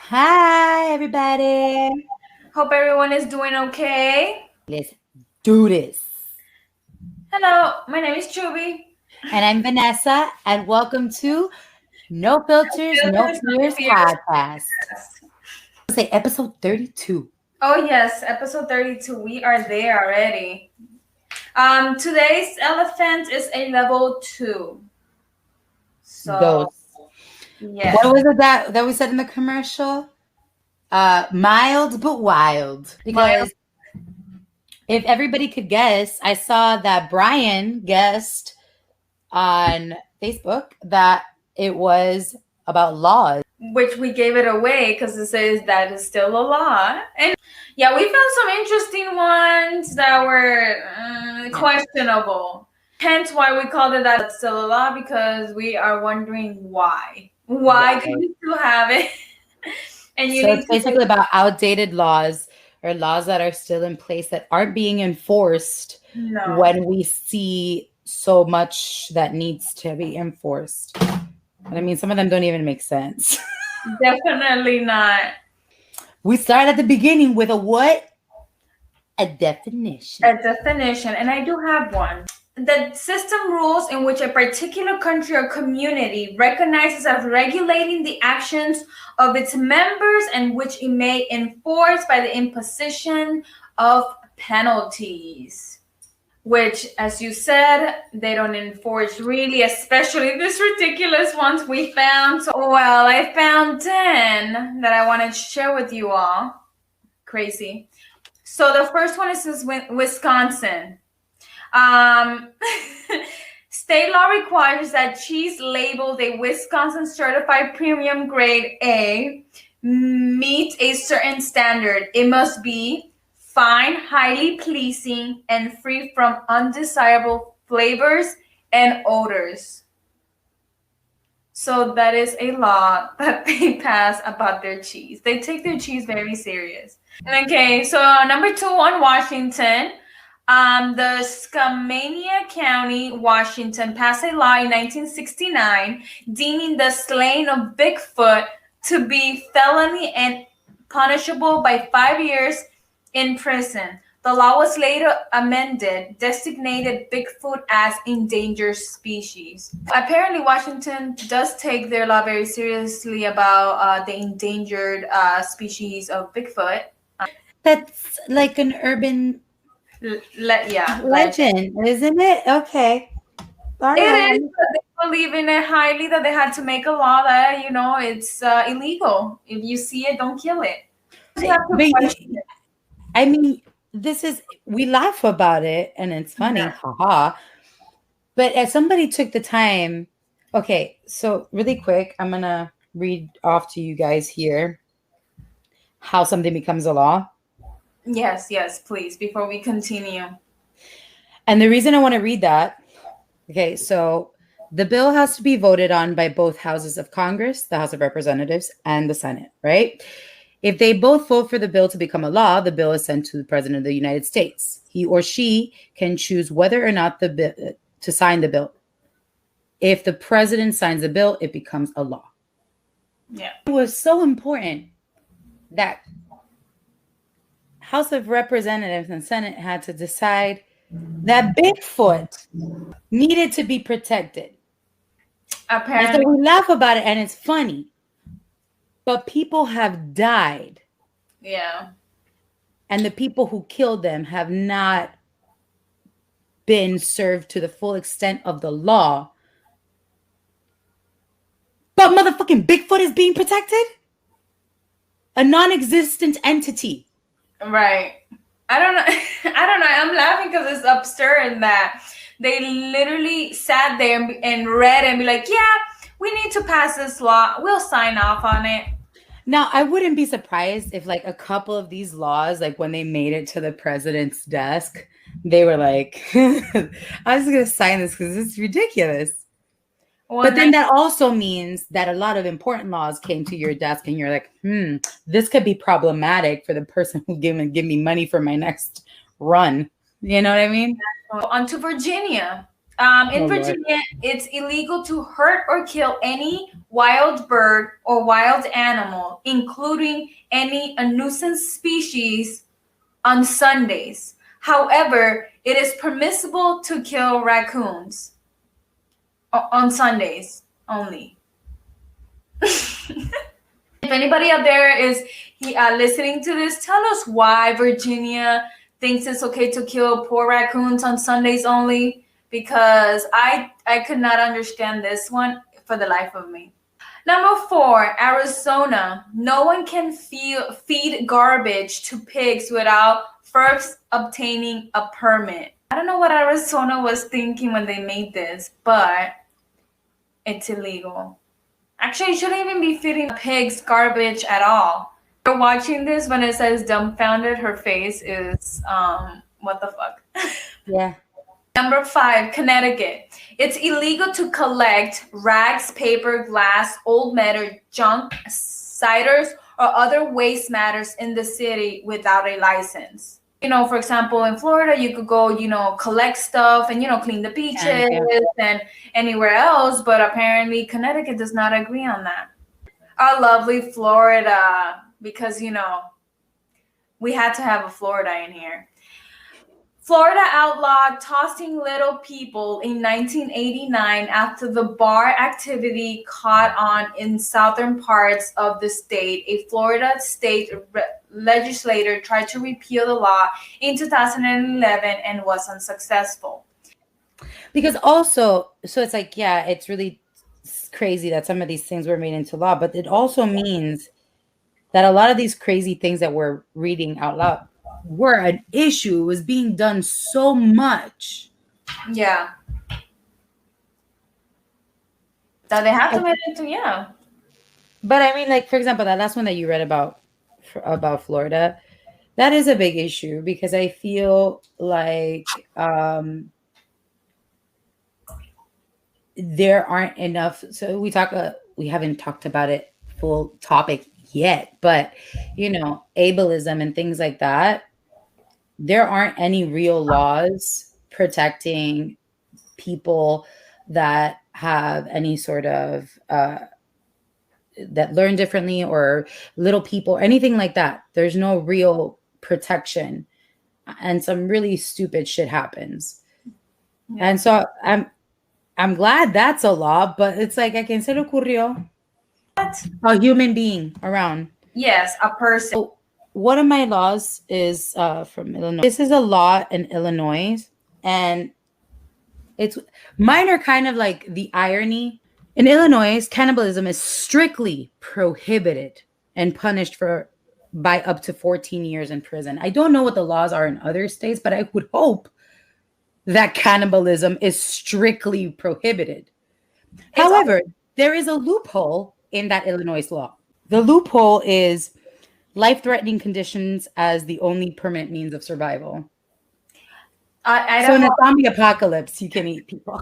Hi, everybody. Hope everyone is doing okay. Let's do this. Hello, my name is Chubi. And I'm Vanessa, and welcome to No Filters, No Filters, no Fears fears. podcast. Let's say episode 32. Oh yes, episode 32. We are there already. Today's elephant is a level 2. So Those. yes. What was it that we said in the commercial? Mild but wild. My Because if everybody could guess, I saw that Brian guessed on Facebook that it was about laws. which we gave it away because it says that is still a law. And yeah, we found some interesting ones that were questionable. Hence why we called it that it's still a law, because we are wondering why. Why do you still have it? And you So need it's to basically about outdated laws or laws that are still in place that aren't being enforced no. when we see so much that needs to be enforced. And I mean, some of them don't even make sense. Definitely not. We start at the beginning with a what? A definition. A definition, and I do have one. The system rules in which a particular country or community recognizes as regulating the actions of its members and which it may enforce by the imposition of penalties. Which, as you said, they don't enforce really, especially these ridiculous ones we found. So, well, I found 10 that I wanted to share with you all. Crazy. So the first one is Wisconsin. State law requires that cheese labeled a Wisconsin certified premium grade A meet a certain standard. It must be fine, highly pleasing, and free from undesirable flavors and odors. So that is a law that they pass about their cheese. They take their cheese very serious. Okay, so number 2 on Washington. The Skamania County, Washington, passed a law in 1969 deeming the slaying of Bigfoot to be felony and punishable by 5 years in prison. The law was later amended, designated Bigfoot as endangered species. Apparently, Washington does take their law very seriously about the endangered species of Bigfoot. That's like an urban legend, isn't it? Okay. All It right. is, but they believe in it highly that they had to make a law that, it's illegal. If you see it, don't kill it. You have to question it. I mean, we laugh about it and it's funny, Yeah. haha. But as somebody took the time, okay, so really quick, I'm gonna read off to you guys here how something becomes a law. Yes, please, before we continue. And the reason I want to read that, okay, so the bill has to be voted on by both houses of Congress, the House of Representatives, and the Senate, right? If they both vote for the bill to become a law, the bill is sent to the President of the United States. He or she can choose whether or not to sign the bill. If the president signs the bill, it becomes a law. Yeah. It was so important that House of Representatives and Senate had to decide that Bigfoot needed to be protected. Apparently. And so we laugh about it and it's funny. But people have died. Yeah. And the people who killed them have not been served to the full extent of the law. But motherfucking Bigfoot is being protected? A non-existent entity. Right. I don't know. I'm laughing because it's absurd that they literally sat there and read and be like, yeah, we need to pass this law. We'll sign off on it. Now, I wouldn't be surprised if like a couple of these laws, like when they made it to the president's desk, they were like, I was going to sign this because it's ridiculous. Well, but then that also means that a lot of important laws came to your desk and you're like, this could be problematic for the person who give me money for my next run. You know what I mean? On to Virginia. In Oh, Lord. Virginia, it's illegal to hurt or kill any wild bird or wild animal, including any a nuisance species, on Sundays. However, it is permissible to kill raccoons on Sundays only. If anybody out there is listening to this, tell us why Virginia thinks it's okay to kill poor raccoons on Sundays only. Because I could not understand this one for the life of me. Number 4, Arizona. No one can feed garbage to pigs without first obtaining a permit. I don't know what Arizona was thinking when they made this, but it's illegal. Actually, you shouldn't even be feeding pigs garbage at all. You're watching this when it says dumbfounded, her face is what the fuck? Yeah. Number 5, Connecticut. It's illegal to collect rags, paper, glass, old metal, junk, ciders, or other waste matters in the city without a license. For example, in Florida, you could go, collect stuff and, clean the beaches and anywhere else. But apparently Connecticut does not agree on that. Our lovely Florida, because, we had to have a Florida in here. Florida outlawed tossing little people in 1989 after the bar activity caught on in southern parts of the state. A Florida state legislator tried to repeal the law in 2011 and was unsuccessful. Because also, so it's like, yeah, it's really crazy that some of these things were made into law, but it also means that a lot of these crazy things that we're reading out loud were an issue. It was being done so much. Yeah. That they have to make it to, yeah. But I mean, like, for example, that last one that you read about Florida, that is a big issue because I feel like there aren't enough. So we haven't talked about it full topic yet, but ableism and things like that, there aren't any real laws protecting people that have any sort of that learn differently or little people or anything like that. There's no real protection, and some really stupid shit happens. Yeah. And so I'm glad that's a law, but it's like, ¿a quién se le ocurrió? What? A human being around. Yes, a person. So one of my laws is from Illinois. This is a law in Illinois, and mine are kind of like the irony. In Illinois, cannibalism is strictly prohibited and punished by up to 14 years in prison. I don't know what the laws are in other states, but I would hope that cannibalism is strictly prohibited. However, there is a loophole in that Illinois law. The loophole is life-threatening conditions as the only permanent means of survival. So in a zombie apocalypse, you can eat people.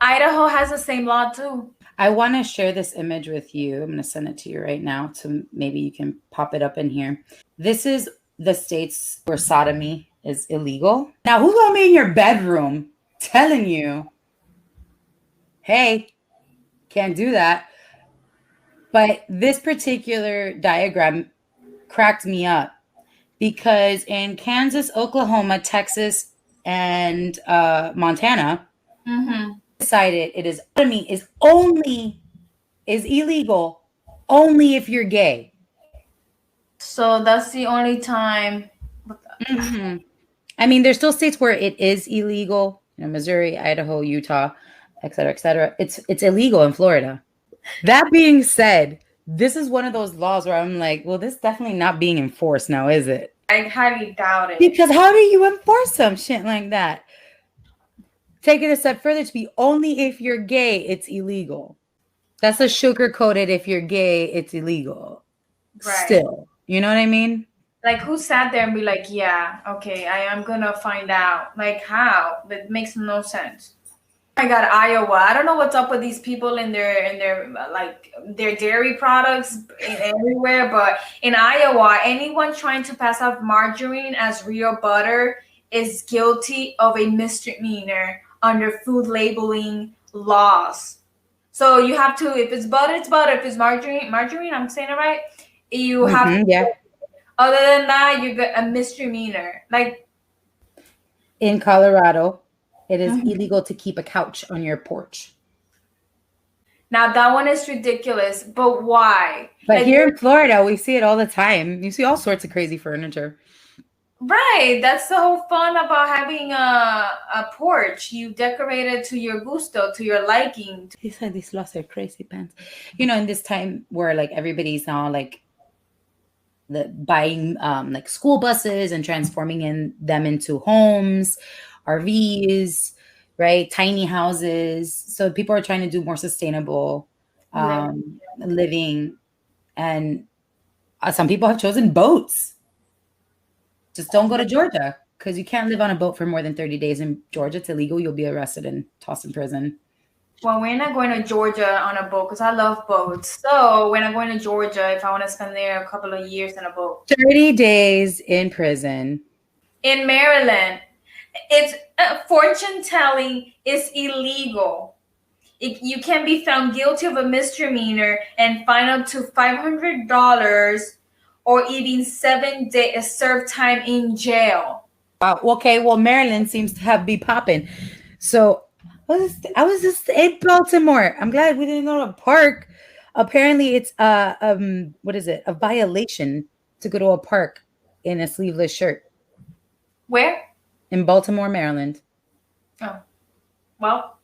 Idaho has the same law too. I want to share this image with you. I'm going to send it to you right now, so maybe you can pop it up in here. This is the states where sodomy is illegal. Now, who's going to be in your bedroom telling you, hey, can't do that? But this particular diagram cracked me up because in Kansas, Oklahoma, Texas, and Montana, decided sodomy is illegal only if you're gay. So that's the only time. I mean, there's still states where it is illegal. Missouri, Idaho, Utah, et cetera, et cetera. It's illegal in Florida. That being said, this is one of those laws where I'm like, well, this is definitely not being enforced now, is it? I highly doubt it. Because how do you enforce some shit like that? Take it a step further to be only if you're gay, it's illegal. That's a sugar-coated if you're gay, it's illegal. Right. Still. You know what I mean? Like, who sat there and be like, yeah, okay, I am going to find out. Like, how? That makes no sense. Oh my God, Iowa. I don't know what's up with these people in their like their dairy products everywhere, but in Iowa, anyone trying to pass off margarine as real butter is guilty of a misdemeanor under food labeling laws. So you have to, if it's butter, it's butter. If it's margarine, I'm saying it right. You have to. Yeah. Other than that, you get a misdemeanor. Like, In Colorado, it is mhm. illegal to keep a couch on your porch. Now that one is ridiculous, but why? But Like, here in Florida, we see it all the time. You see all sorts of crazy furniture. right, that's the whole fun about having a porch. You decorate it to your gusto, to your liking. These laws are crazy pants. In this time where like everybody's now like buying like school buses and transforming them into homes, RVs, right? Tiny houses. So people are trying to do more sustainable living, and some people have chosen boats. Just don't go to Georgia because you can't live on a boat for more than 30 days in Georgia. It's illegal. You'll be arrested and tossed in prison. Well, we're not going to Georgia on a boat because I love boats. So we're not going to Georgia if I want to spend there a couple of years in a boat. 30 days in prison. In Maryland, it's fortune telling is illegal. You can be found guilty of a misdemeanor and fine up to $500 or even 7 days served time in jail. Wow. Okay. Well, Maryland seems to have be popping. So I was just in Baltimore. I'm glad we didn't go to a park. Apparently, it's what is it? A violation to go to a park in a sleeveless shirt. Where? In Baltimore, Maryland. Oh, well,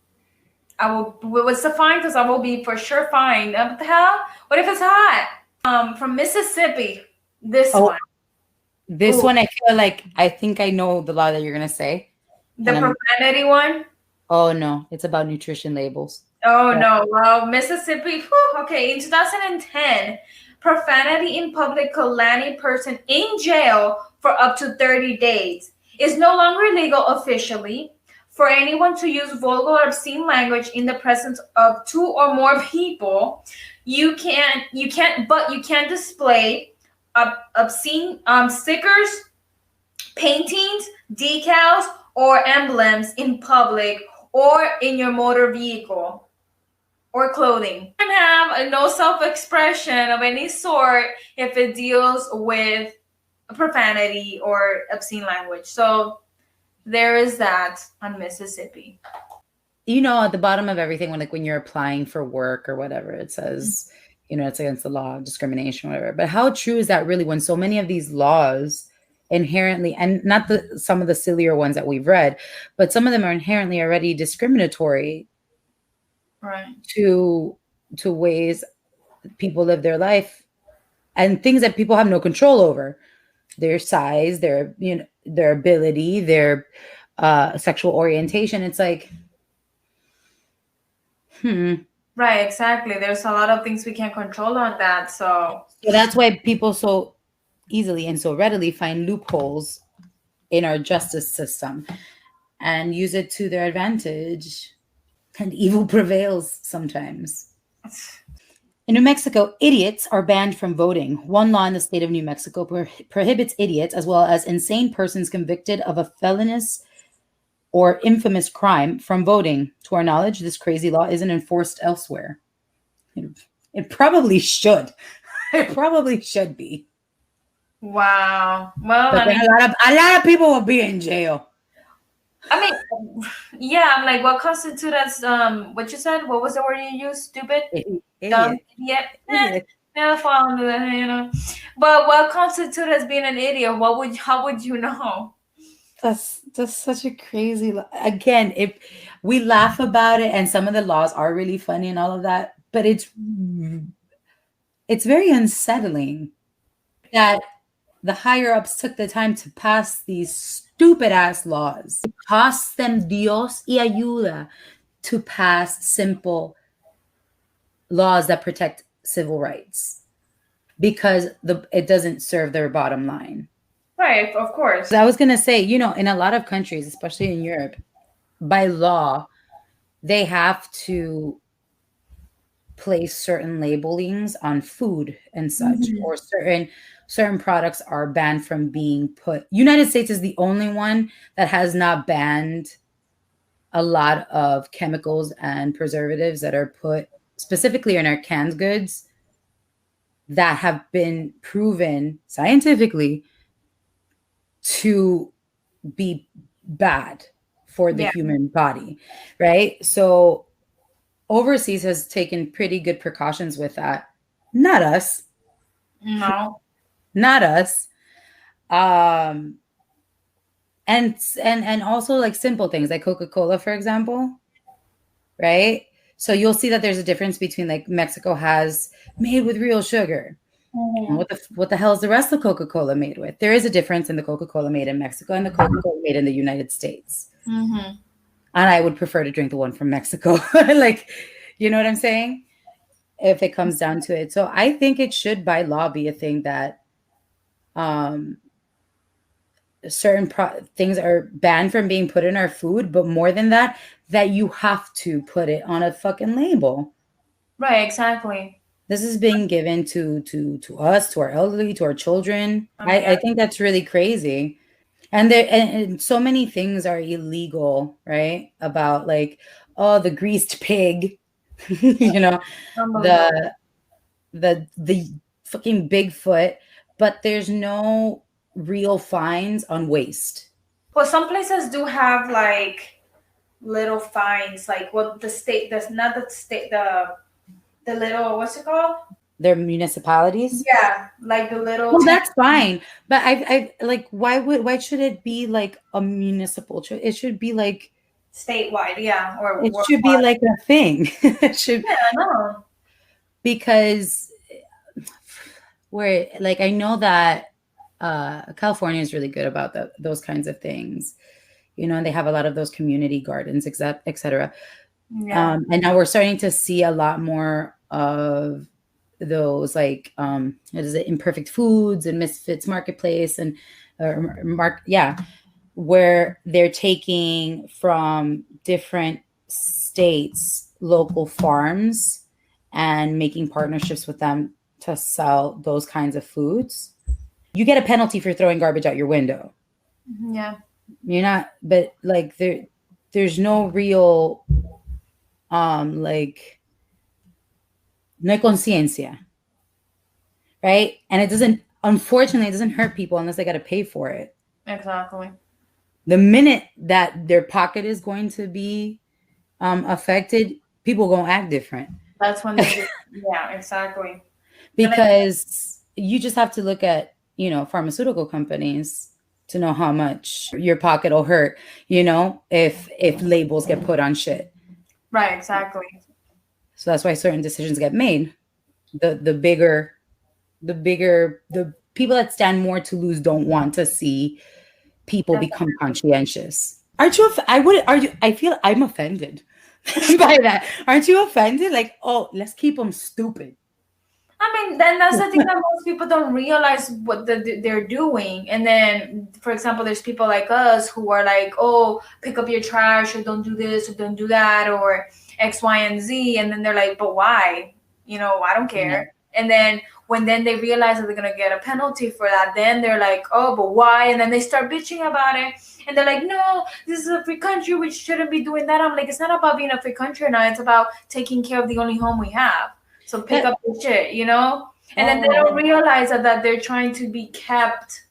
I will. What's the fine? Because I will be for sure fined. What the hell? What if it's hot? From Mississippi. This one. This Ooh. one, I think I know the law that you're gonna say. The profanity one. Oh no, it's about nutrition labels. Oh no. Well, Mississippi. Whew, okay, in 2010, profanity in public could land a person in jail for up to 30 days. It's no longer legal officially for anyone to use vulgar or obscene language in the presence of 2 or more people. You can display obscene stickers, paintings, decals, or emblems in public or in your motor vehicle or clothing. You can have no self-expression of any sort if it deals with profanity or obscene language. So there is that on Mississippi. At the bottom of everything, when you're applying for work or whatever, it says, it's against the law of discrimination, whatever. But how true is that really when so many of these laws inherently, and not some of the sillier ones that we've read, but some of them are inherently already discriminatory, right, to ways people live their life and things that people have no control over, their size, their their ability, their sexual orientation. It's like, right, exactly. There's a lot of things we can't control on that. So that's why people so easily and so readily find loopholes in our justice system and use it to their advantage. And evil prevails sometimes. In New Mexico, idiots are banned from voting. One law in the state of New Mexico prohibits idiots, as well as insane persons convicted of a felonious or infamous crime, from voting. To our knowledge, this crazy law isn't enforced elsewhere. It probably should. It probably should be. Wow. Well, but a lot of people will be in jail. I mean, yeah, I'm like, what constitutes as what you said? What was the word you used? Stupid? Dumb? Idiot? Never fall into that, But what constitutes as being an idiot? How would you know? That's such a crazy again, if we laugh about it, and some of the laws are really funny and all of that, but it's very unsettling that the higher ups took the time to pass these stupid ass laws. It costs them Dios y ayuda to pass simple laws that protect civil rights because it doesn't serve their bottom line. Right, of course. So I was going to say, in a lot of countries, especially in Europe, by law, they have to place certain labelings on food and such, or certain products are banned from being put. United States is the only one that has not banned a lot of chemicals and preservatives that are put specifically in our canned goods that have been proven scientifically to be bad for the Yeah. human body, right? So overseas has taken pretty good precautions with that. Not us, No. not us. Um, and also like simple things like Coca-Cola, for example, right? So you'll see that there's a difference between like Mexico has made with real sugar. And Mhm. what the hell is the rest of Coca-Cola made with? There is a difference in the Coca-Cola made in Mexico and the Coca-Cola made in the United States. Mhm. And I would prefer to drink the one from Mexico. Like, you know what I'm saying? If it comes down to it. So I think it should by law be a thing that um certain things are banned from being put in our food, but more than that, that you have to put it on a fucking label. Right. Exactly. This is being given to us, to our elderly, to our children. I Yeah. think that's really crazy. And there and so many things are illegal, right? About like, oh, the greased pig, you know, Unbelievable. the the fucking Bigfoot, but there's no real fines on waste. Well, some places do have like little fines, like what the state. That's not the state. The little, what's it called? They're municipalities. Yeah, like the little Well, town. that's fine, but I like why should it be like a municipal? It should be like Statewide, yeah, or it should be worldwide. like a thing. It should Yeah, no. because where like I know that California is really good about those kinds of things, you know, and they have a lot of those community gardens, etc. Yeah. And now we're starting to see a lot more of those like what is it, Imperfect Foods and Misfits Marketplace and yeah, where they're taking from different states local farms and making partnerships with them to sell those kinds of foods. You get a penalty for throwing garbage out your window. Yeah. You're not, but like there's no real like no conciencia, right? And it doesn't, unfortunately, it doesn't hurt people unless they got to pay for it. Exactly. The minute that their pocket is going to be affected, people gonna act different. That's when they do. Yeah, exactly. And like, Because you just have to look at, you know, pharmaceutical companies to know how much your pocket will hurt, you know, if labels get put on shit. right, exactly. So that's why certain decisions get made. The bigger the people that stand more to lose don't want to see people become conscientious. Aren't you? I would. Are you? I feel I'm offended by that. Aren't you offended? Like, oh, let's keep them stupid. I mean, then that's the thing that most people don't realize what they're doing. And then, for example, there's people like us who are like, oh, pick up your trash or don't do this or don't do that or X, Y, and Z. And then they're like, but why? You know, I don't Yeah. care. And then when then they realize that they're going to get a penalty for that, then they're like, oh, but why? And then they start bitching about it. And they're like, no, this is a free country. We shouldn't be doing that. I'm like, it's not about being a free country now. It's about taking care of the only home we have. So pick up your shit, you know? And then they don't realize that they're trying to be kept,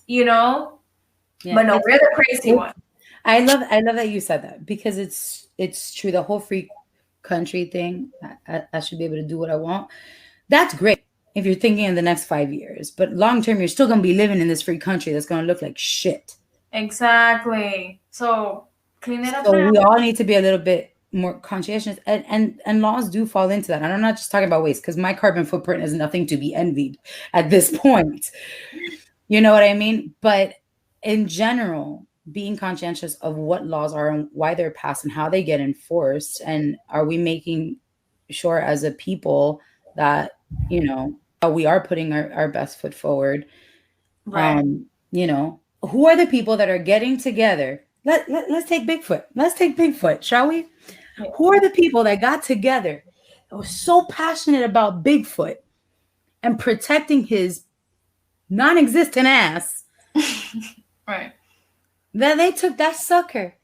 you know? Yeah. But no, we're the crazy one. I love that you said that because it's true. The whole free country thing, I should be able to do what I want. That's great if you're thinking in the next 5 years. But long term, you're still gonna be living in this free country that's gonna look like shit. Exactly. So clean it up So now. we all need to be a little bit more conscientious, and laws do fall into that. And I'm not just talking about waste because my carbon footprint is nothing to be envied at this point. You know what I mean? But in general, being conscientious of what laws are and why they're passed and how they get enforced, and are we making sure as a people that, you know, we are putting our best foot forward. Right. You know, who are the people that are getting together? Let's take Bigfoot. Let's take Bigfoot, shall we? Yeah. Who are the people that got together that were so passionate about Bigfoot and protecting his non-existent ass Right. that they took that sucker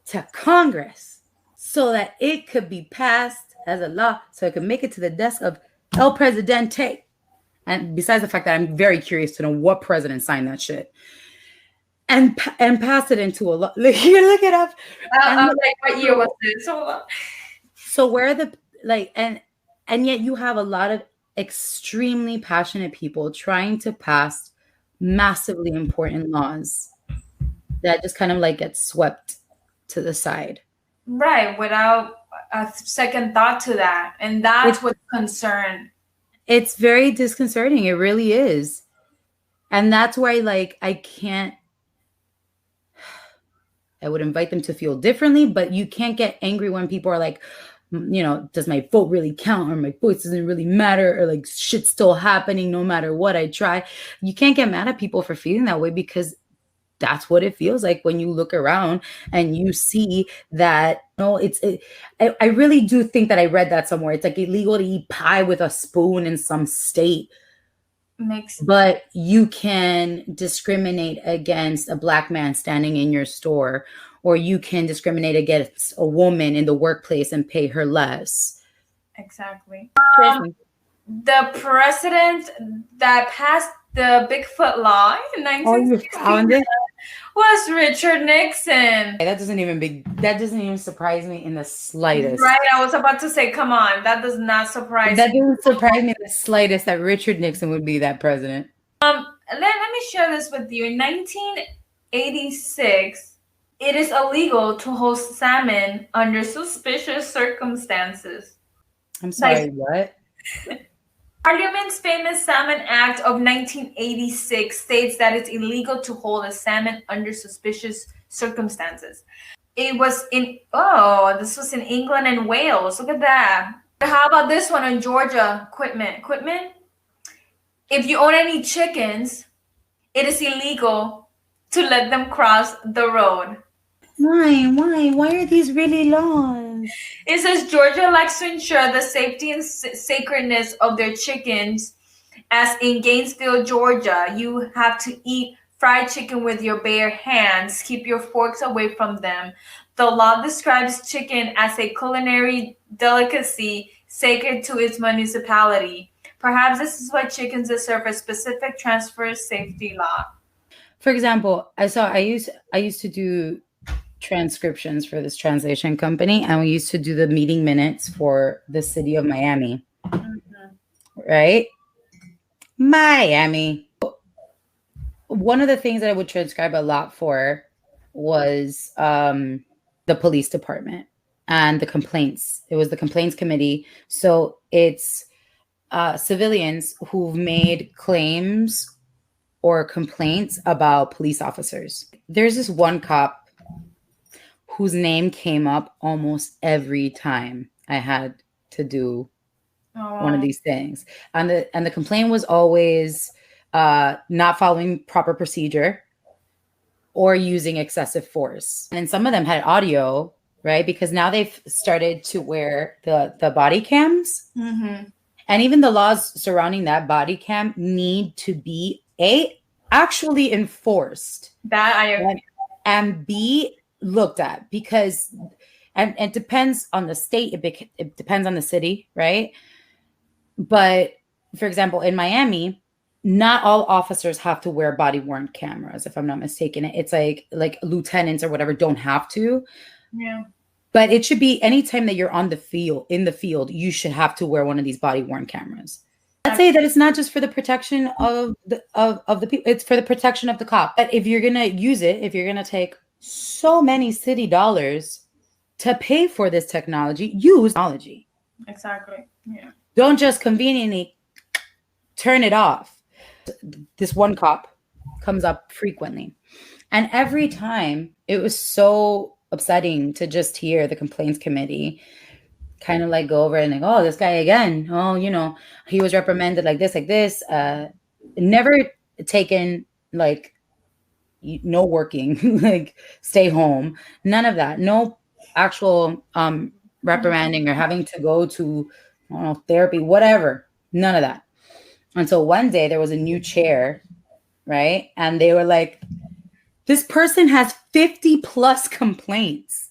to Congress so that it could be passed as a law, so it could make it to the desk of El Presidente. And besides the fact that I'm very curious to know what president signed that shit, and pass it into a law. You look it up. I'm like, what year was this? Hold on. So where the and yet you have a lot of extremely passionate people trying to pass massively important laws that just kind of like get swept to the side. Right, without a second thought to that. And that's what's concerned. It's very disconcerting. It really is. And that's why, like, I would invite them to feel differently, but you can't get angry when people are like, you know, does my vote really count, or my voice doesn't really matter, or like shit's still happening no matter what I try. You can't get mad at people for feeling that way, because that's what it feels like when you look around and you see that, you know, I really do think that I read that somewhere. It's like illegal to eat pie with a spoon in some state. But you can discriminate against a Black man standing in your store, or you can discriminate against a woman in the workplace and pay her less. Exactly. The president that passed the Bigfoot law in 1969 was Richard Nixon. That doesn't even surprise me in the slightest. Right, I was about to say, come on, that does not surprise me. That doesn't surprise me in the slightest that Richard Nixon would be that president. Let me share this with you. In 1986, it is illegal to hold salmon under suspicious circumstances. I'm sorry, what? Parliament's famous Salmon Act of 1986 states that it's illegal to hold a salmon under suspicious circumstances. It was this was in England and Wales. Look at that. How about this one in Georgia? Quitman? If you own any chickens, it is illegal to let them cross the road. Why are these really laws? It says Georgia likes to ensure the safety and sacredness of their chickens. As in Gainesville, Georgia, you have to eat fried chicken with your bare hands. Keep your forks away from them. The law describes chicken as a culinary delicacy sacred to its municipality. Perhaps this is why chickens deserve a specific transfer safety law. For example, I used to do transcriptions for this translation company, and we used to do the meeting minutes for the city of Miami. Right? Miami. One of the things that I would transcribe a lot for was the police department and the complaints. It was the complaints committee. So it's civilians who've made claims or complaints about police officers. There's this one cop whose name came up almost every time I had to do one of these things. And the complaint was always not following proper procedure or using excessive force. And some of them had audio, right? Because now they've started to wear the body cams. Mm-hmm. And even the laws surrounding that body cam need to be actually enforced. That I agree. And B, looked at, because and it depends on the state, it depends on the city, right? But for example, in Miami, not all officers have to wear body-worn cameras, if I'm not mistaken. It's like lieutenants or whatever don't have to. Yeah. But it should be anytime that you're in the field, you should have to wear one of these body-worn cameras. Let's say that it's not just for the protection of the people, it's for the protection of the cop. But if you're gonna use it, if you're gonna take so many city dollars to pay for this technology, use technology. Exactly. Yeah. Don't just conveniently turn it off. This one cop comes up frequently. And every time it was so upsetting to just hear the complaints committee kind of like go over and like, oh, this guy again. Oh, you know, he was reprimanded like this. Never taken like, no working, like stay home, none of that. No actual reprimanding or having to go to, I don't know, therapy, whatever. None of that. Until one day there was a new chair, right? And they were like, this person has 50 plus complaints.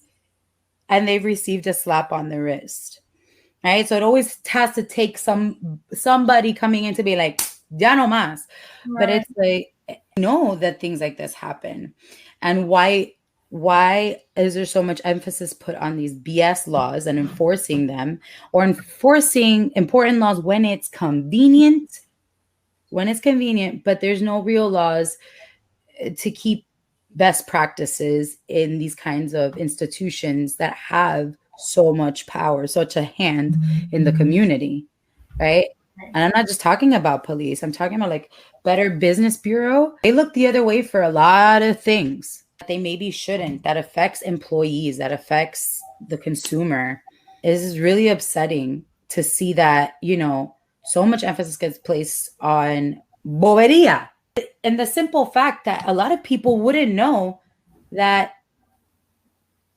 and they've received a slap on the wrist. Right? So it always has to take somebody coming in to be like, ya no más. Right. But it's like, I know that things like this happen. And why is there so much emphasis put on these BS laws and enforcing them, or enforcing important laws when it's convenient? When it's convenient, but there's no real laws to keep best practices in these kinds of institutions that have so much power, such a hand in the community, right? And I'm not just talking about police. I'm talking about like Better Business Bureau. They look the other way for a lot of things that they maybe shouldn't, that affects employees, that affects the consumer. It is really upsetting to see that, so much emphasis gets placed on bobería. And the simple fact that a lot of people wouldn't know that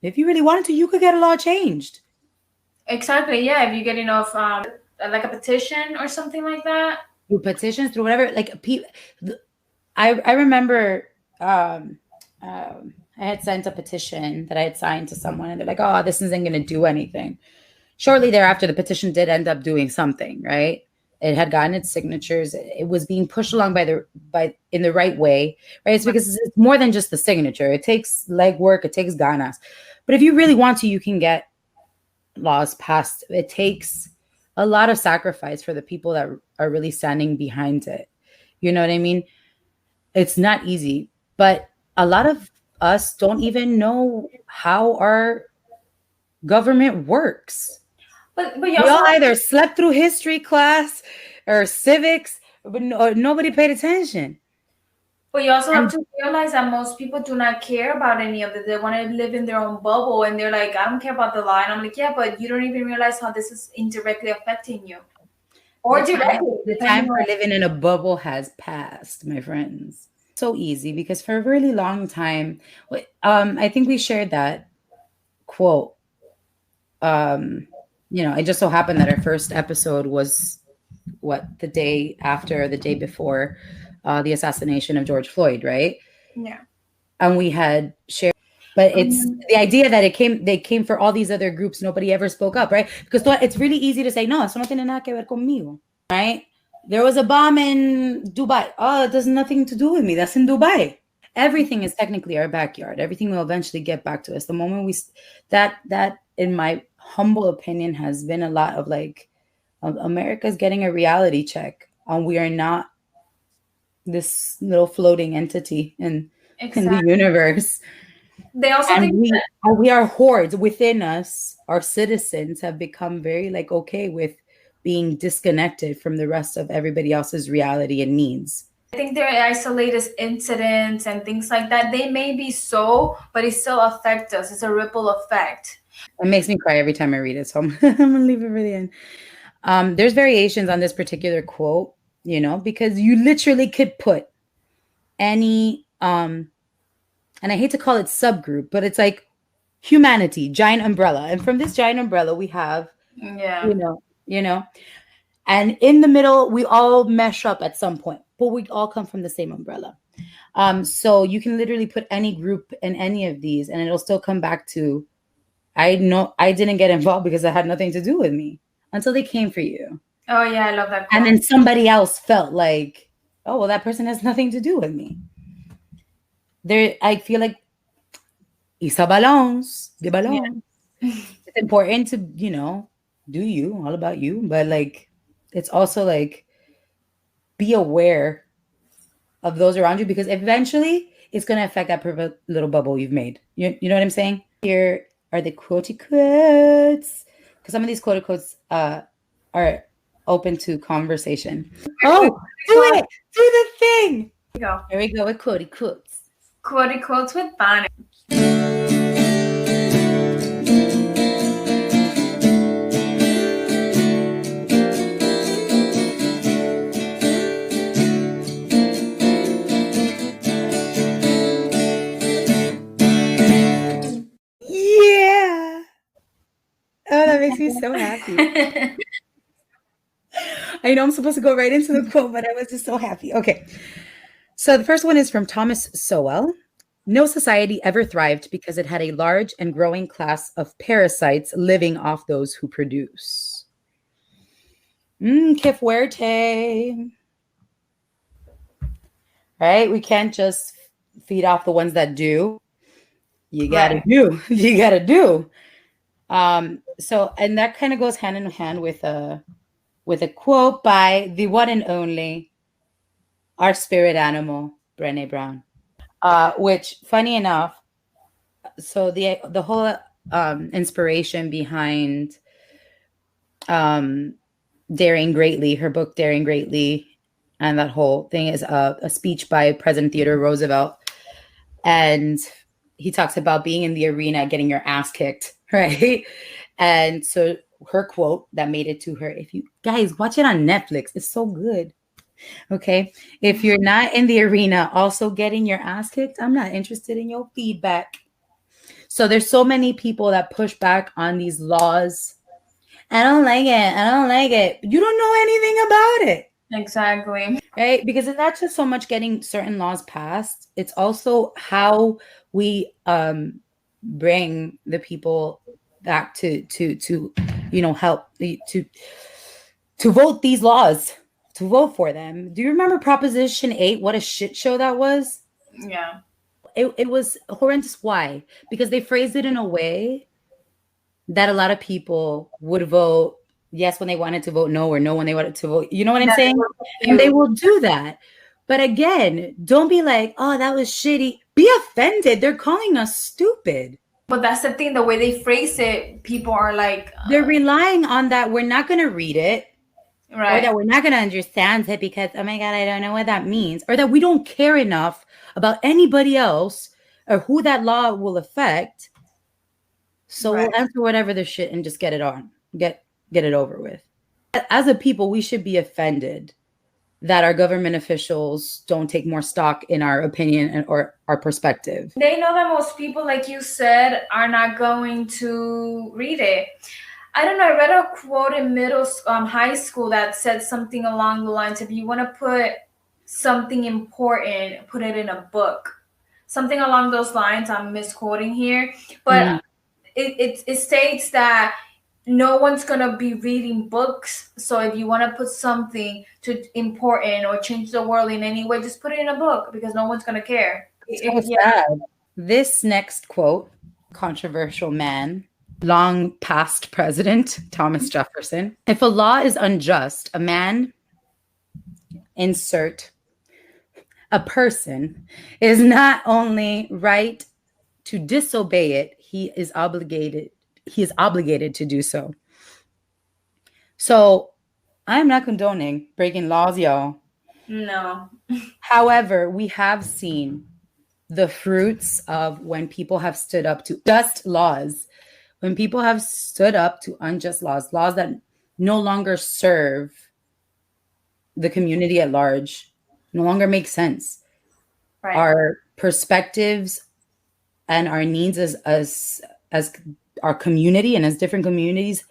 if you really wanted to, you could get a law changed. Exactly. Yeah. If you get enough, like a petition or something like that. Through petitions, through whatever. Like, I remember I had sent a petition that I had signed to someone, and they're like, "Oh, this isn't going to do anything." Shortly thereafter, the petition did end up doing something, right? It had gotten its signatures. It was being pushed along in the right way, right? It's because it's more than just the signature. It takes legwork. It takes ganas. But if you really want to, you can get laws passed. It takes a lot of sacrifice for the people that are really standing behind it. You know what I mean? It's not easy, but a lot of us don't even know how our government works. But we all either slept through history class or civics, but nobody paid attention. But you also have to realize that most people do not care about any of it. They want to live in their own bubble, and they're like, I don't care about the law. And I'm like, yeah, but you don't even realize how this is indirectly affecting you. Or directly. The time for living in a bubble has passed, my friends. So easy, because for a really long time, I think we shared that quote. It just so happened that our first episode was the day after or the day before the assassination of George Floyd, right? Yeah. And we had shared, but it's the idea that they came for all these other groups. Nobody ever spoke up, right? Because it's really easy to say, no, eso no tiene nada que ver conmigo, right? There was a bomb in Dubai. Oh, it has nothing to do with me. That's in Dubai. Everything is technically our backyard. Everything will eventually get back to us. The moment that in my humble opinion has been a lot of like, America's getting a reality check, and we are not this little floating entity in the universe. They also think we are hordes within us. Our citizens have become very like okay with being disconnected from the rest of everybody else's reality and needs. I think they're isolated incidents and things like that. They may be so, but it still affects us. It's a ripple effect. It makes me cry every time I read it, so I'm gonna leave it for the end. There's variations on this particular quote, because you literally could put any, and I hate to call it subgroup, but it's like humanity, giant umbrella. And from this giant umbrella, we have, and in the middle, we all mesh up at some point, but we all come from the same umbrella. So you can literally put any group in any of these, and it'll still come back to, I didn't get involved because it had nothing to do with me until they came for you. Oh, yeah, I love that quote. And then somebody else felt like, oh, well, that person has nothing to do with me. I feel like, isa balance, de balance. Yeah. It's important to, do you, all about you. But like, it's also like, be aware of those around you, because eventually it's going to affect that little bubble you've made. You know what I'm saying? Here are the quote quotes, because some of these quote quotes are open to conversation. Oh, do the thing. Here we go with quote quotes. Quote quotes with Bonnie. That makes me so happy. I know I'm supposed to go right into the quote, but I was just so happy. Okay. So the first one is from Thomas Sowell. No society ever thrived because it had a large and growing class of parasites living off those who produce. Que fuerte. Right? We can't just feed off the ones that do. You gotta Right. do. You gotta do. So, and that kind of goes hand in hand with a quote by the one and only our spirit animal, Brené Brown. Which, funny enough, so the whole inspiration behind Daring Greatly, her book Daring Greatly, and that whole thing is a speech by President Theodore Roosevelt, and he talks about being in the arena, getting your ass kicked, right? And so her quote that made it to her, if you guys watch it on Netflix, it's so good. Okay. If you're not in the arena also getting your ass kicked, I'm not interested in your feedback. So there's so many people that push back on these laws. I don't like it. I don't like it. You don't know anything about it. Exactly. Right? Because it's not just so much getting certain laws passed, it's also how we bring the people back to help to vote these laws, to vote for them. Do you remember Proposition 8? What a shit show that was. Yeah. It was horrendous. Why? Because they phrased it in a way that a lot of people would vote yes when they wanted to vote no, or no when they wanted to vote. You know what I'm saying? And they will do that. But again, don't be like, oh, that was shitty. Be offended. They're calling us stupid. But that's the thing, the way they phrase it, people are like, They're relying on that. We're not going to read it. right. Or that we're not going to understand it because, oh my God, I don't know what that means. Or that we don't care enough about anybody else or who that law will affect. So Right. we'll answer whatever the shit and just get it on. Get it over with. As a people, we should be offended that our government officials don't take more stock in our opinion or our perspective. They know that most people, like you said, are not going to read it. I don't know. I read a quote in high school that said something along the lines: if you want to put something important, put it in a book. Something along those lines. I'm misquoting here, but it states that no one's gonna be reading books. So if you want to put something to important or change the world in any way, just put it in a book because no one's gonna care. So sad. This next quote, controversial man, long past president, Thomas Jefferson. If a law is unjust, a man, insert a person, is not only right to disobey it, he is obligated to do so. So I'm not condoning breaking laws, y'all. No. However, we have seen the fruits of when people have stood up to just laws, when people have stood up to unjust laws that no longer serve the community at large, no longer make sense. Right. Our perspectives and our needs as our community and as different communities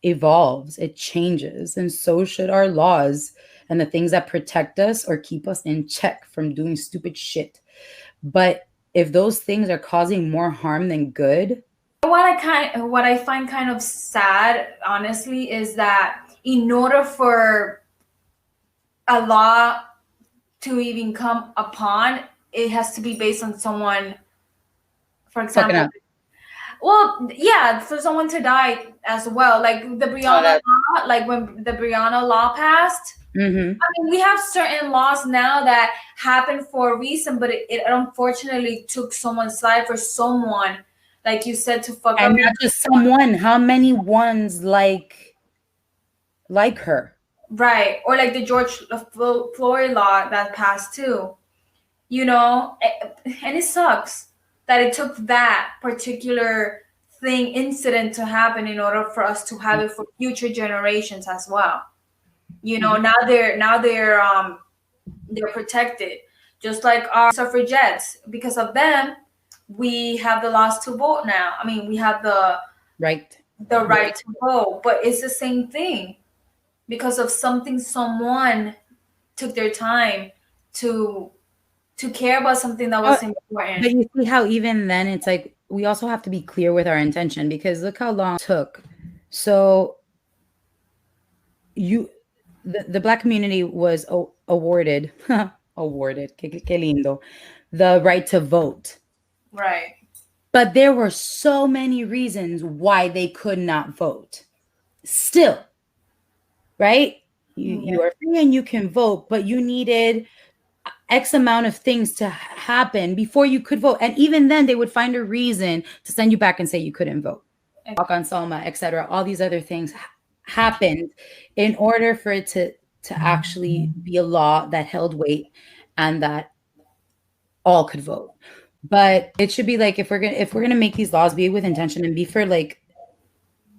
evolves, it changes, and so should our laws and the things that protect us or keep us in check from doing stupid shit. But if those things are causing more harm than good, what I find kind of sad, honestly, is that in order for a law to even come upon, it has to be based on someone, for example. Well, yeah, for someone to die as well. Like the Breonna law, like when the Breonna law passed. Mm-hmm. I mean, we have certain laws now that happen for a reason, but it unfortunately took someone's life or someone, like you said, to fuck and up. not just someone. How many ones like her? Right. Or like the George Floyd law that passed too. You know, and it sucks that it took that particular incident to happen in order for us to have it for future generations as well. You know, now they're protected, just like our suffragettes. Because of them, we have the laws to vote now. I mean, we have the right to vote, but it's the same thing because of something someone took their time to to care about something that was important. But you see how even then it's like we also have to be clear with our intention, because look how long it took. So the Black community was awarded que lindo, the right to vote. Right. But there were so many reasons why they could not vote. Still, right? You are free and you can vote, but you needed X amount of things to happen before you could vote. And even then, they would find a reason to send you back and say you couldn't vote. Walk on Selma, etc. All these other things happened in order for it to actually be a law that held weight and that all could vote. But it should be like, if we're gonna make these laws, be with intention and be for like,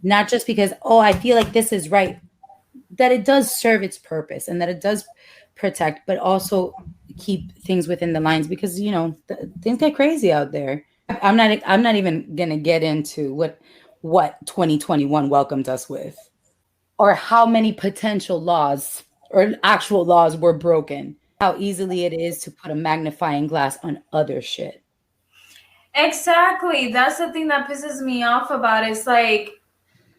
not just because, oh, I feel like this is right, that it does serve its purpose and that it does protect, but also keep things within the lines, because things get crazy out there. I'm not even gonna get into what 2021 welcomed us with, or how many potential laws or actual laws were broken, how easily it is to put a magnifying glass on other shit. Exactly. That's the thing that pisses me off about it. It's like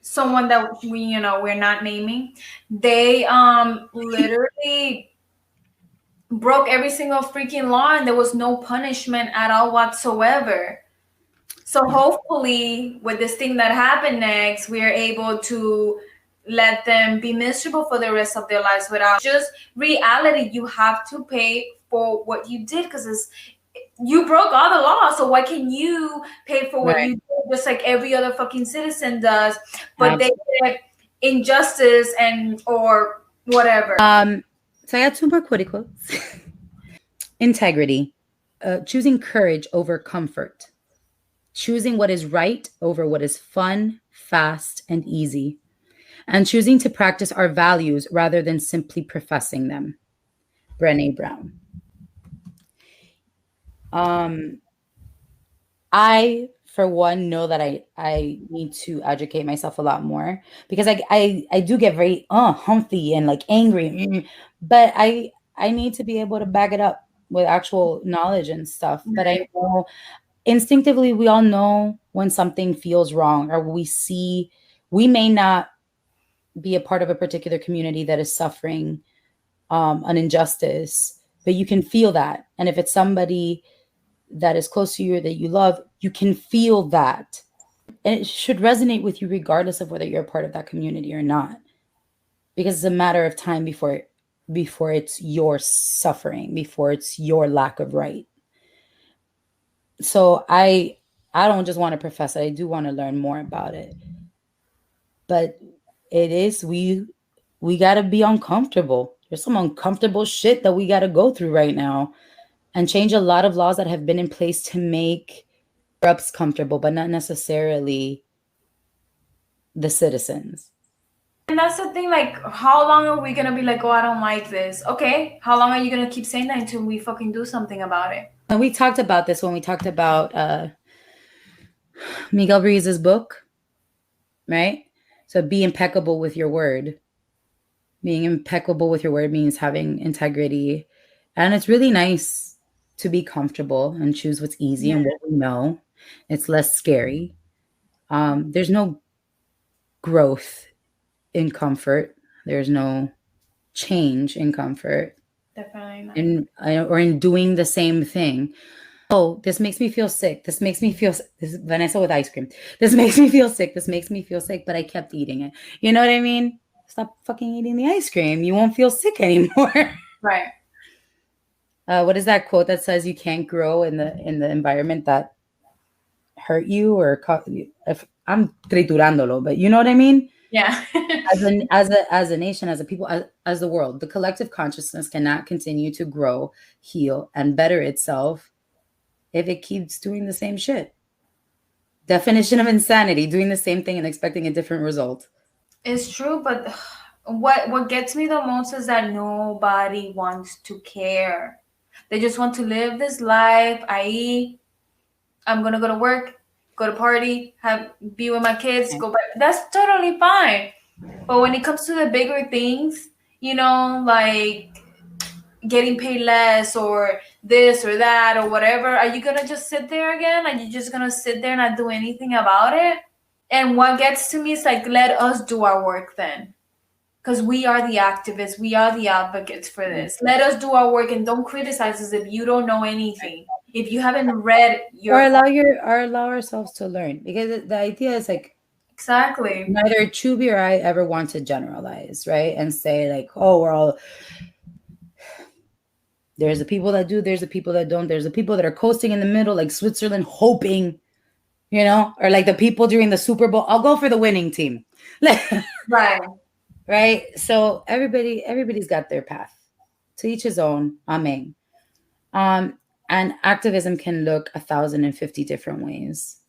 someone that we're not naming, they literally broke every single freaking law and there was no punishment at all whatsoever. So hopefully with this thing that happened next, we are able to let them be miserable for the rest of their lives without just reality. You have to pay for what you did, because you broke all the laws. So why can you pay for what you did, just like every other fucking citizen does? But they get injustice and or whatever. So I got two more quote quotes. Integrity, choosing courage over comfort, choosing what is right over what is fun, fast, and easy, and choosing to practice our values rather than simply professing them. Brené Brown. I, for one, know that I need to educate myself a lot more, because I do get very humpy and like angry, but I need to be able to back it up with actual knowledge and stuff. But I know instinctively we all know when something feels wrong, or we may not be a part of a particular community that is suffering an injustice, but you can feel that. And if it's somebody that is close to you or that you love, you can feel that. And it should resonate with you regardless of whether you're a part of that community or not, because it's a matter of time before it's your suffering, before it's your lack of right. So I don't just want to profess it, I do want to learn more about it. But it is, we got to be uncomfortable. There's some uncomfortable shit that we got to go through right now, and change a lot of laws that have been in place to make us comfortable, but not necessarily the citizens. And that's the thing, like, how long are we gonna be like, oh, I don't like this? Okay, how long are you gonna keep saying that until we fucking do something about it? And we talked about this when we talked about Miguel Ruiz's book, right? So be impeccable with your word. Being impeccable with your word means having integrity. And it's really nice to be comfortable and choose what's easy and what we know. It's less scary. There's no growth in comfort. There's no change in comfort. Definitely not. Or in doing the same thing. Oh, this makes me feel sick. This makes me feel, this is Vanessa with ice cream. This makes me feel sick. This makes me feel sick, but I kept eating it. You know what I mean? Stop fucking eating the ice cream. You won't feel sick anymore. Right. What is that quote that says you can't grow in the environment that hurt you, or if I'm triturándolo, but you know what I mean? Yeah. as a nation, as a people, as the world, the collective consciousness cannot continue to grow, heal, and better itself if it keeps doing the same shit. Definition of insanity: doing the same thing and expecting a different result. It's true, but what gets me the most is that nobody wants to care. They just want to live this life. I'm gonna go to work, go to party, be with my kids, go back. That's totally fine. But when it comes to the bigger things, like getting paid less or this or that or whatever, are you gonna just sit there again? Are you just gonna sit there and not do anything about it? And what gets to me is like, let us do our work then. Because we are the activists, we are the advocates for this. Let us do our work and don't criticize us if you don't know anything. If you haven't read Or your allow ourselves to learn, because the idea is like, exactly. neither Chubby or I ever want to generalize, right? And say like, oh, we're all, there's the people that do, there's the people that don't, there's the people that are coasting in the middle, like Switzerland, hoping, or like the people during the Super Bowl, I'll go for the winning team. Right. Right? So everybody's got their path. To each his own. Amen. And activism can look 1,050 different ways.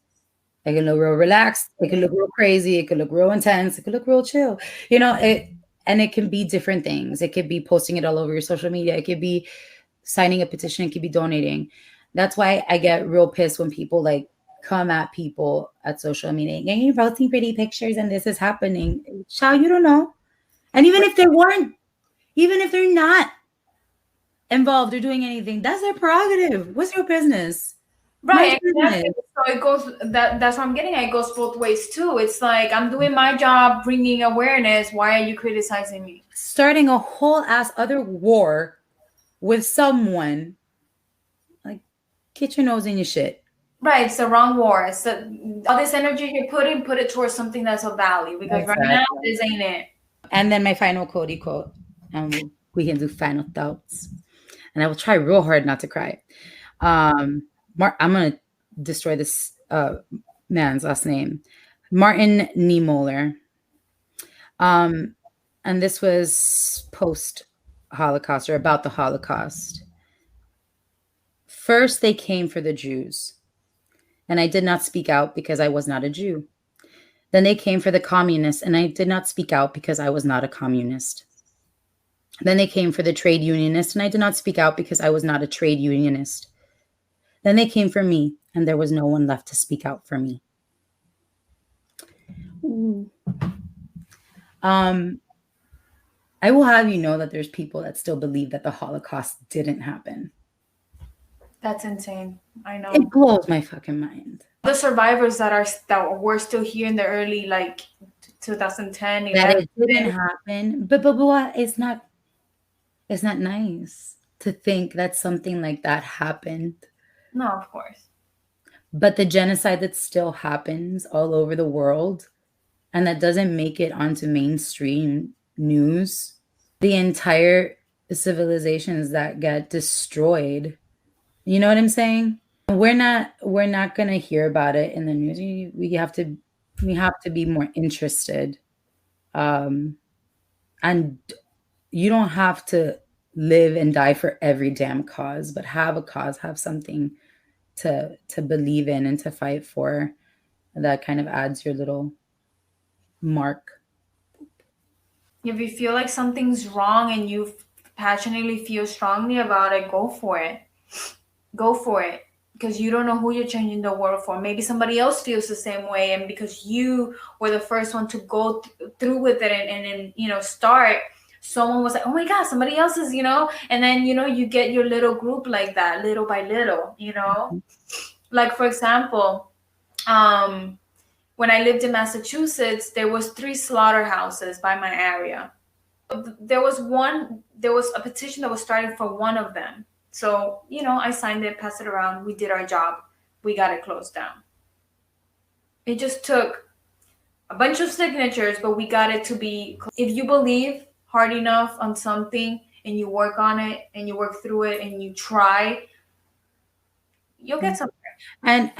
It can look real relaxed. It can look real crazy. It could look real intense. It could look real chill. And it can be different things. It could be posting it all over your social media. It could be signing a petition. It could be donating. That's why I get real pissed when people like come at people at social media and you're posting pretty pictures and this is happening. Child, you don't know. And even if they weren't, even if they're not involved or doing anything, that's their prerogative. What's your business? Right. Exactly. So it goes that's what I'm getting at. It goes both ways too. It's like, I'm doing my job, bringing awareness. Why are you criticizing me? Starting a whole ass other war with someone, like, get your nose in your shit. Right, it's the wrong war. It's all this energy you're putting, put it towards something that's of value. Because right now, this ain't it. And then my final Cody quote, and we can do final thoughts. And I will try real hard not to cry. I'm gonna destroy this man's last name, Martin Niemöller. And this was post-Holocaust or about the Holocaust. First, they came for the Jews, and I did not speak out because I was not a Jew. Then they came for the communists, and I did not speak out because I was not a communist. Then they came for the trade unionists, and I did not speak out because I was not a trade unionist. Then they came for me, and there was no one left to speak out for me. I will have you know that there's people that still believe that the Holocaust didn't happen. That's insane. I know. It blows my fucking mind. The survivors that were still here in the early 2010, 11, that it didn't happen, but what? It's not nice to think that something like that happened. No, of course. But the genocide that still happens all over the world, and that doesn't make it onto mainstream news, the entire civilizations that get destroyed. You know what I'm saying? We're not gonna hear about it in the news. We have to be more interested. And you don't have to live and die for every damn cause, but have a cause, have something to believe in and to fight for. That kind of adds your little mark. If you feel like something's wrong and you passionately feel strongly about it, go for it. Go for it. Because you don't know who you're changing the world for. Maybe somebody else feels the same way, and because you were the first one to go through with it and start, someone was like, oh my God, somebody else is, and then, you get your little group like that, little by little, Like, for example, when I lived in Massachusetts, there was 3 slaughterhouses by my area. There was a petition that was starting for one of them. So, I signed it, passed it around. We did our job. We got it closed down. It just took a bunch of signatures, but we got it to be. If you believe hard enough on something and you work on it and you work through it and you try, you'll get somewhere.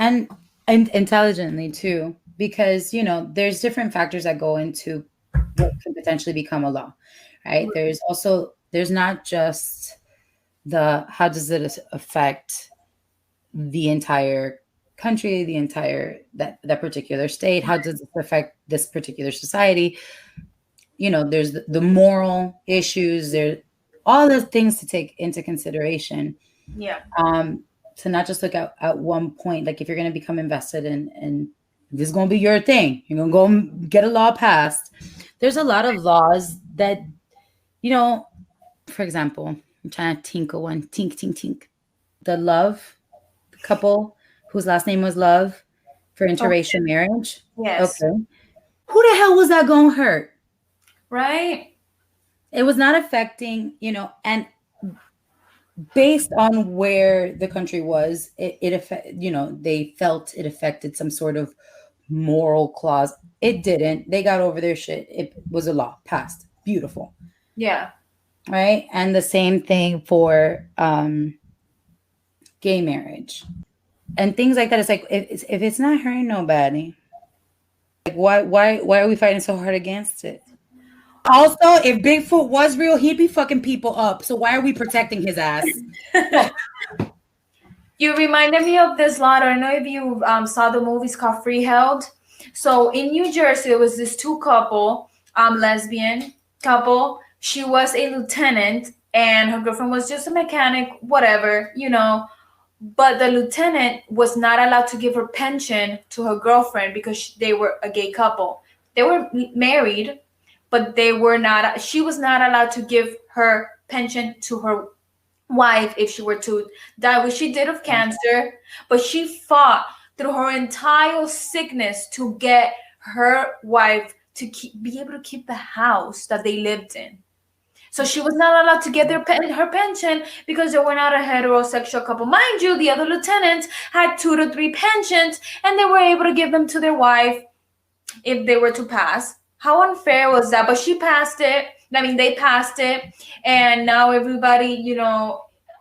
And intelligently too, because there's different factors that go into what could potentially become a law, right? There's not just how does it affect the entire country, the entire that particular state? How does it affect this particular society? There's the moral issues. There's all the things to take into consideration. Yeah. To not just look at one point. Like if you're going to become invested in this is going to be your thing, you're going to go get a law passed. There's a lot of laws that, for example, I'm trying to tinkle one. Tink. the Love couple whose last name was Love for interracial marriage. Yes. Okay. Who the hell was that going to hurt? Right? It was not affecting, and based on where the country was, they felt it affected some sort of moral clause. It didn't. They got over their shit. It was a law passed. Beautiful. Yeah. Right. And the same thing for gay marriage and things like that. It's like if it's not hurting nobody, like why are we fighting so hard against it? Also, if Bigfoot was real, he'd be fucking people up. So why are we protecting his ass? You reminded me of this law. I don't know if you saw the movies called Freeheld. So in New Jersey, there was this two couple, lesbian couple. She was a lieutenant and her girlfriend was just a mechanic, whatever, But the lieutenant was not allowed to give her pension to her girlfriend because they were a gay couple. They were married, but she was not allowed to give her pension to her wife if she were to die, which she did of cancer, but she fought through her entire sickness to get her wife to be able to keep the house that they lived in. So she was not allowed to get her pension because they were not a heterosexual couple. Mind you, the other lieutenants had 2 to 3 pensions and they were able to give them to their wife if they were to pass. How unfair was that? But she passed it. I mean, they passed it. And now everybody,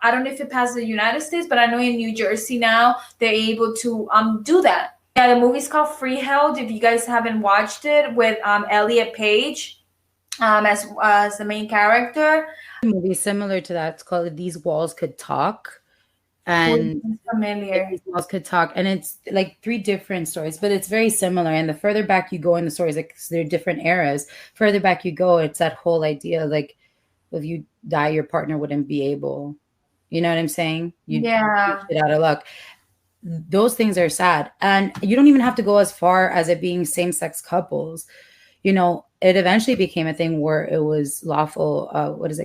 I don't know if it passed in the United States, but I know in New Jersey now they're able to do that. Yeah, the movie's called Freeheld. If you guys haven't watched it, with Elliot Page as the main character. A movie similar to that. It's called These Walls Could Talk. And familiar. These Walls Could Talk. And it's like 3 different stories, but it's very similar. And the further back you go in the stories, like they're different eras, further back you go, it's that whole idea, like if you die, your partner wouldn't be able, you know what I'm saying? You'd get out of luck. Those things are sad. And you don't even have to go as far as it being same-sex couples. It eventually became a thing where it was lawful,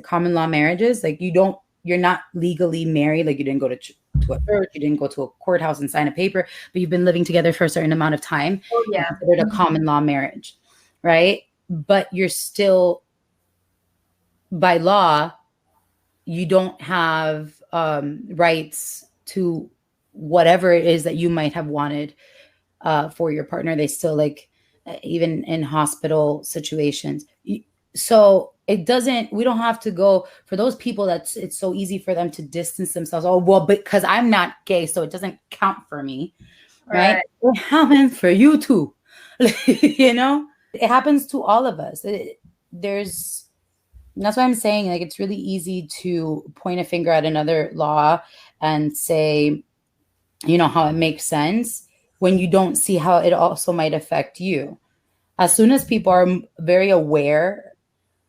common law marriages. Like you're not legally married. Like you didn't go to a church, you didn't go to a courthouse and sign a paper, but you've been living together for a certain amount of time. Oh, yeah. Considered a common law marriage, right? But you're still, by law, you don't have rights to whatever it is that you might have wanted for your partner. They still, like, even in hospital situations. So we don't have to go for those people it's so easy for them to distance themselves. Oh, well, because I'm not gay, so it doesn't count for me. Right? It happens for you too. It happens to all of us. That's why I'm saying, like, it's really easy to point a finger at another law and say, how it makes sense when you don't see how it also might affect you. As soon as people are very aware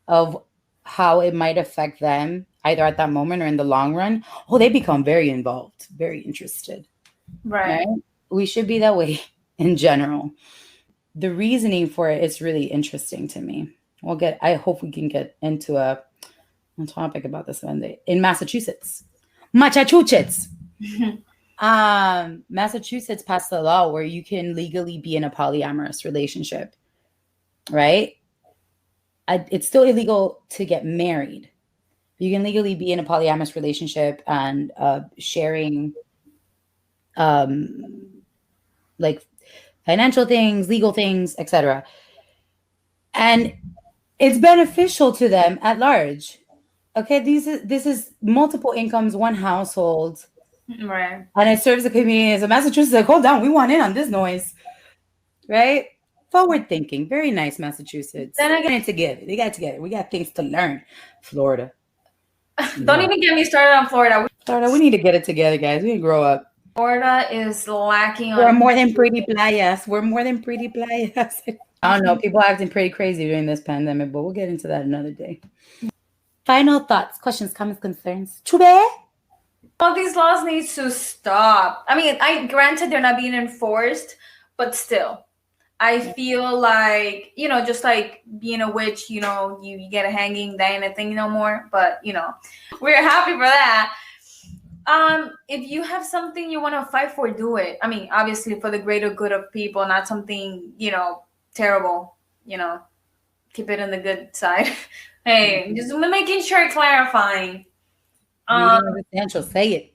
of how it might affect them, either at that moment or in the long run, they become very involved, very interested. Right? We should be that way in general. The reasoning for it is really interesting to me. I hope we can get into a topic about this one day. In Massachusetts. Massachusetts passed a law where you can legally be in a polyamorous relationship, right? It's still illegal to get married. You can legally be in a polyamorous relationship and sharing like financial things, legal things, etc. And it's beneficial to them at large. Okay, this is multiple incomes, one household. Right. And it serves the community. So Massachusetts is like, hold on, we want in on this noise. Right? Forward thinking. Very nice, Massachusetts. Then I got it together. They got it together. We got things to learn. Florida. Don't even get me started on Florida. Florida, we need to get it together, guys. We need to grow up. Florida is lacking on. We're more than pretty playas. I don't know. People are acting pretty crazy during this pandemic, but we'll get into that another day. Final thoughts, questions, comments, concerns. Chube? All these laws need to stop. I mean, granted they're not being enforced, but still, I feel like, just like being a witch, you get a hanging, that ain't a thing no more. But, we're happy for that. If you have something you want to fight for, do it. I mean, obviously for the greater good of people, not something, terrible, keep it on the good side. Hey, just making sure, clarifying. Um, Reading is essential. Say it.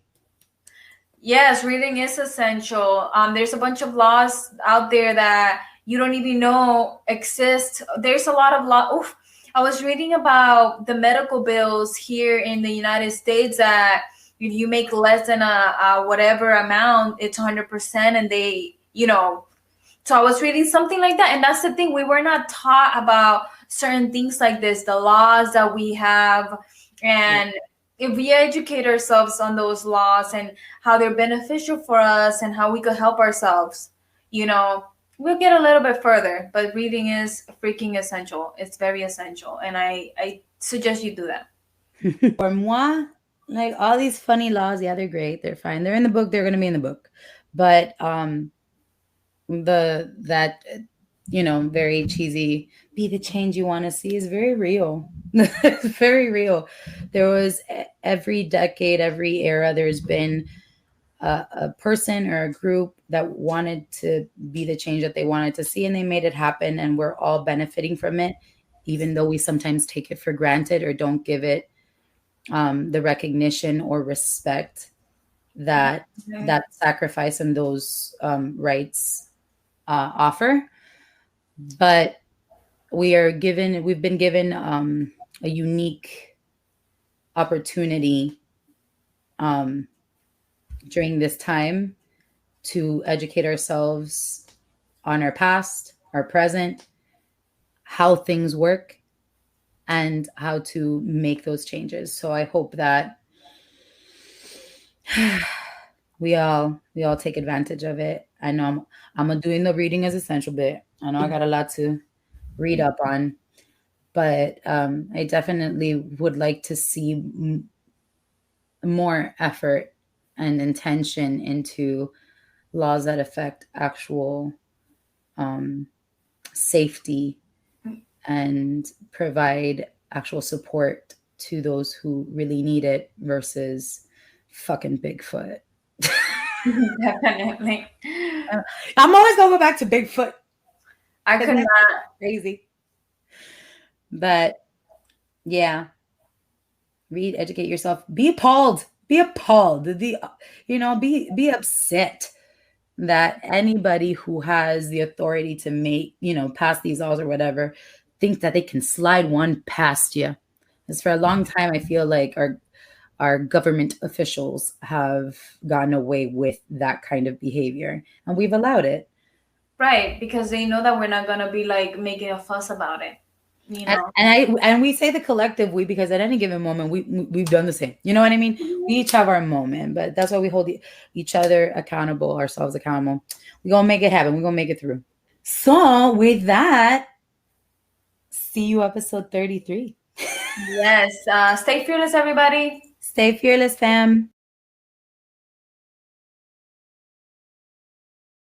yes, reading is essential. There's a bunch of laws out there that you don't even know exist. There's a lot of law. Oof, I was reading about the medical bills here in the United States that if you make less than a whatever amount, it's 100%, and so I was reading something like that, and that's the thing. We were not taught about certain things like this, the laws that we have, and if we educate ourselves on those laws and how they're beneficial for us and how we could help ourselves, we'll get a little bit further. But reading is freaking essential. It's very essential, and I suggest you do that. For moi, like all these funny laws, yeah, they're great. They're fine. They're in the book. They're going to be in the book. But very cheesy, be the change you want to see is very real. It's very real. There was every decade, every era, there's been a person or a group that wanted to be the change that they wanted to see, and they made it happen, and we're all benefiting from it, even though we sometimes take it for granted or don't give it the recognition or respect that that sacrifice and those rights offer. But we've been given a unique opportunity during this time to educate ourselves on our past, our present, how things work, and how to make those changes. So I hope that we all take advantage of it. I know I'm doing the reading as essential bit. I know I got a lot to read up on, but I definitely would like to see more effort and intention into laws that affect actual safety and provide actual support to those who really need it versus fucking Bigfoot. Definitely. I'm always gonna go back to Bigfoot. I could not. Crazy. But yeah, read, educate yourself, be appalled, be upset that anybody who has the authority to make, pass these laws or whatever, think that they can slide one past you. Because for a long time, I feel like our government officials have gotten away with that kind of behavior, and we've allowed it. Right, because they know that we're not gonna be like making a fuss about it. And we say the collective we because at any given moment we've done the same. You know what I mean? We each have our moment, but that's why we hold each other accountable, ourselves accountable. We're gonna make it happen. We're gonna make it through. So with that, see you episode 33. Yes. Stay fearless, everybody. Stay fearless, fam.